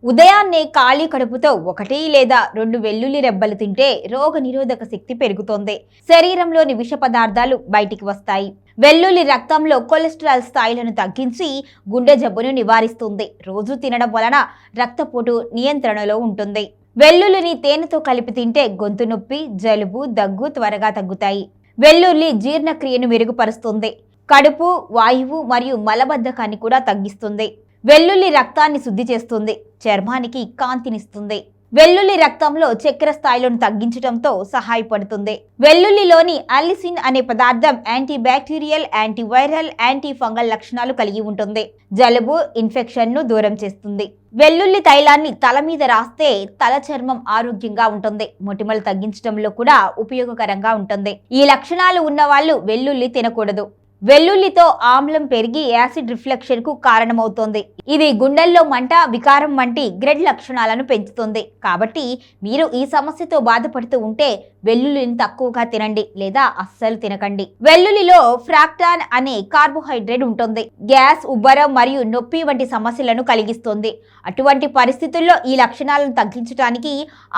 ఉదయాన్నే ఖాళీ కడుపుతో 1 లేదా 2 వెల్లుల్లి రెబ్బలు తింటే రోగ నిరోధక శక్తి పెరుగుతుంది. శరీరంలోని విష పదార్థాలు బయటికి వస్తాయి. వెల్లుల్లి రక్తంలో కొలెస్ట్రాల్ స్థాయిలను తగ్గించి గుండె జబ్బును నివారిస్తుంది. రోజు తినడం వలన రక్తపోటు నియంత్రణలో ఉంటుంది. వెల్లుల్లిని తేనెతో కలిపి తింటే గొంతు నొప్పి, జలుబు, దగ్గు త్వరగా తగ్గుతాయి. వెల్లుల్లి జీర్ణక్రియను మెరుగుపరుస్తుంది. కడుపు, వాయువు మరియు మలబద్ధకాన్ని కూడా తగ్గిస్తుంది. వెల్లుల్లి రక్తాన్ని శుద్ధి చేస్తుంది. చర్మానికి కాంతినిస్తుంది. వెల్లుల్లి రక్తంలో చక్కెర స్థాయిలను తగ్గించడంతో సహాయపడుతుంది. వెల్లుల్లిలోని అలిసిన్ అనే పదార్థం anti bacterial, antiviral, anti fungal లక్షణాలు కలిగి ఉంటుంది. జలుబు, ఇన్ఫెక్షన్ ను దూరం చేస్తుంది. వెల్లుల్లి తైలాన్ని తల మీద రాస్తే తల చర్మం ఆరోగ్యంగా ఉంటుంది. మొటిమలు తగ్గించడంలో కూడా ఉపయోగకరంగా ఉంటుంది. ఈ లక్షణాలు ఉన్న వాళ్ళు వెల్లుల్లి తినకూడదు. వెల్లుల్లితో ఆమ్లం పెరిగి యాసిడ్ రిఫ్లెక్షన్ కు కారణమవుతుంది. ఇది గుండెల్లో మంట, వికారం వంటి గ్రెడ్ లక్షణాలను పెంచుతుంది. కాబట్టి మీరు ఈ సమస్యతో బాధపడుతూ ఉంటే వెల్లుల్లిని తక్కువగా తినండి లేదా అస్సలు తినకండి. వెల్లుల్లిలో ఫ్రాక్టాన్ అనే కార్బోహైడ్రేట్ ఉంటుంది. గ్యాస్, ఉబ్బరం మరియు నొప్పి వంటి సమస్యలను కలిగిస్తుంది. అటువంటి పరిస్థితుల్లో ఈ లక్షణాలను తగ్గించడానికి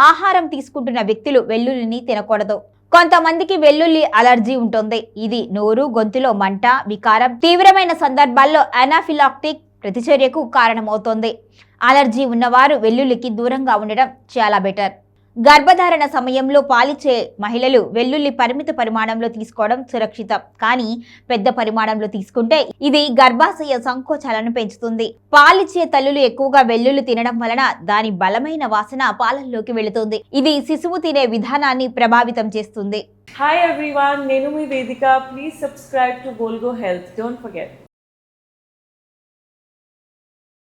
ఆహారం తీసుకుంటున్న వ్యక్తులు వెల్లుల్లిని తినకూడదు. కొంతమందికి వెల్లుల్లి అలర్జీ ఉంటుంది. ఇది నోరు, గొంతులో మంట, వికారం, తీవ్రమైన సందర్భాల్లో అనాఫిలాక్టిక్ ప్రతిచర్యకు కారణమవుతుంది. అలర్జీ ఉన్నవారు వెల్లుల్లికి దూరంగా ఉండడం చాలా బెటర్. గర్భధారణ సమయంలో పాలిచ్చే మహిళలు వెల్లుల్లి పరిమిత పరిమాణంలో తీసుకోవడం సురక్షితం. కానీ పెద్ద పరిమాణంలో తీసుకుంటే ఇది గర్భాశయ సంకోచాలను పెంచుతుంది. పాలిచ్చే తల్లులు ఎక్కువగా వెల్లుల్లి తినడం వలన దాని బలమైన వాసన పాలల్లోకి వెళుతుంది. ఇది శిశువు తినే విధానాన్ని ప్రభావితం చేస్తుంది. Hi everyone, Nenu mi Vedika. Please subscribe to Golgo Health. Don't forget.